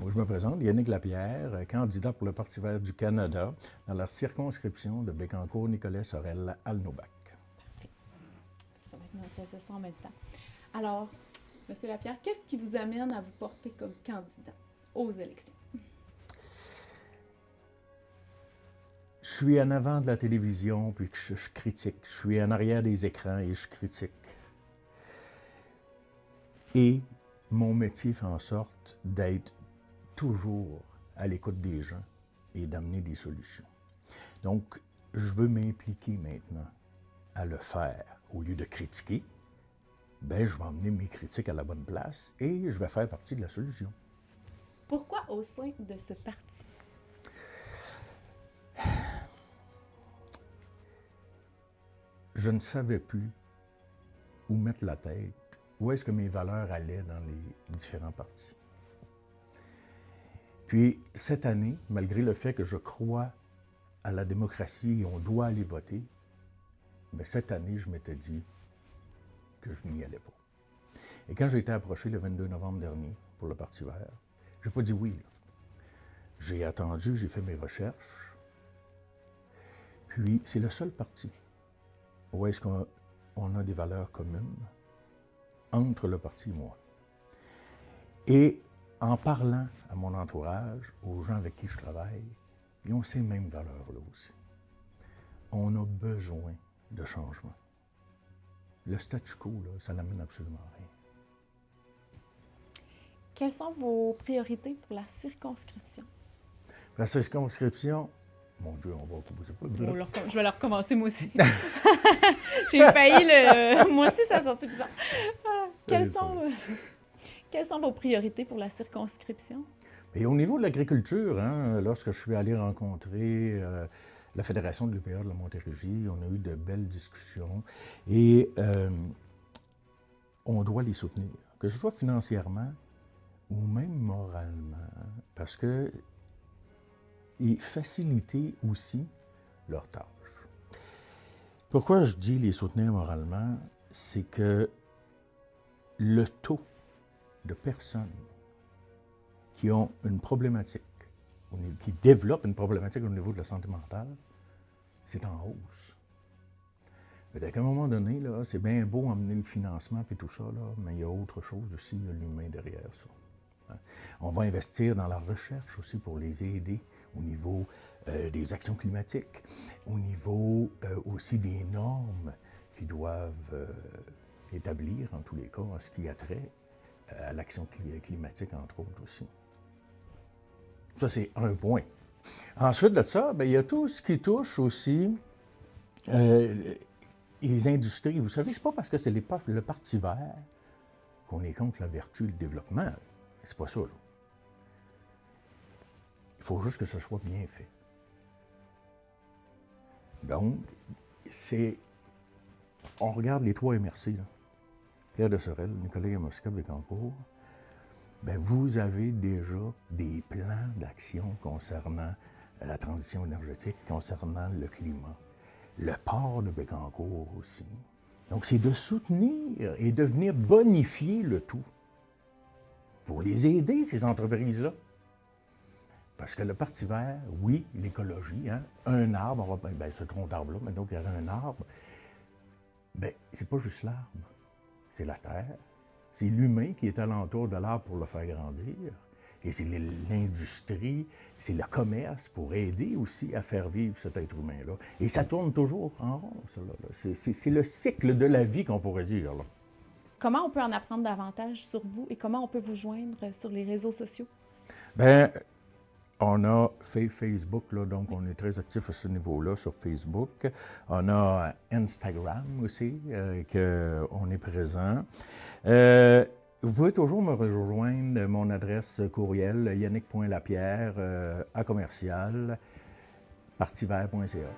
Donc, je me présente, Yannick Lapierre, candidat pour le Parti vert du Canada dans la circonscription de Bécancour-Nicolet-Sorel-Alnobac. Parfait. Ça va être notre ça en même temps. Alors, M. Lapierre, qu'est-ce qui vous amène à vous porter comme candidat aux élections? Je suis en avant de la télévision, puis que je critique. Je suis en arrière des écrans et je critique. Et mon métier fait en sorte d'être toujours à l'écoute des gens et d'amener des solutions. Donc, je veux m'impliquer maintenant à le faire. Au lieu de critiquer, ben, je vais emmener mes critiques à la bonne place et je vais faire partie de la solution. Pourquoi au sein de ce parti? Je ne savais plus où mettre la tête, où est-ce que mes valeurs allaient dans les différents partis. Puis, cette année, malgré le fait que je crois à la démocratie et on doit aller voter, bien, cette année, je m'étais dit que je n'y allais pas. Et quand j'ai été approché le 22 novembre dernier pour le Parti vert, je n'ai pas dit oui. Là. J'ai attendu, j'ai fait mes recherches. Puis, c'est le seul parti où est-ce qu'on a des valeurs communes entre le parti et moi. Et en parlant à mon entourage, aux gens avec qui je travaille, ils ont ces mêmes valeurs-là aussi. On a besoin de changement. Le statu quo, là, ça n'amène absolument rien. Quelles sont vos priorités pour la circonscription? La circonscription, mon Dieu, on va pas. Je vais la recommencer moi aussi. J'ai failli le. Moi aussi, ça a sorti bizarre. Quelles sont vos priorités pour la circonscription? Et au niveau de l'agriculture, hein, lorsque je suis allé rencontrer la Fédération de l'UPA de la Montérégie, on a eu de belles discussions et on doit les soutenir, que ce soit financièrement ou même moralement, parce que et faciliter aussi leurs tâches. Pourquoi je dis les soutenir moralement, c'est que le taux de personnes qui ont une problématique, qui développent une problématique au niveau de la santé mentale, c'est en hausse. À un moment donné, là, c'est bien beau emmener le financement et tout ça, là, mais il y a autre chose aussi, il y a l'humain derrière ça. On va investir dans la recherche aussi pour les aider au niveau des actions climatiques, au niveau aussi des normes qu'ils doivent établir, en tous les cas, en ce qui a trait à l'action climatique, entre autres aussi. Ça, c'est un point. Ensuite de ça, bien, il y a tout ce qui touche aussi les industries. Vous savez, c'est pas parce que c'est le Parti vert qu'on est contre la vertu et le développement. C'est pas ça, là. Il faut juste que ce soit bien fait. Donc, on regarde les trois MRC, là. Pierre de Sorel, Nicolet Yamoska, Bécancour. Bien, vous avez déjà des plans d'action concernant la transition énergétique, concernant le climat. Le port de Bécancour aussi. Donc, c'est de soutenir et de venir bonifier le tout pour les aider, ces entreprises-là. Parce que le Parti vert, oui, l'écologie, hein, un arbre, ben, ce tronc d'arbre-là, maintenant qu'il y a un arbre, bien, c'est pas juste l'arbre, c'est la terre, c'est l'humain qui est alentour de l'arbre pour le faire grandir, et c'est l'industrie, c'est le commerce pour aider aussi à faire vivre cet être humain-là. Et ça tourne toujours en rond, ça, là. C'est le cycle de la vie qu'on pourrait dire, là. Comment on peut en apprendre davantage sur vous et comment on peut vous joindre sur les réseaux sociaux? Bien, on a Facebook, là, donc on est très actif à ce niveau-là sur Facebook. On a Instagram aussi, qu'on est présent. Vous pouvez toujours me rejoindre, mon adresse courriel, yannick.lapierre, @partivert.ca.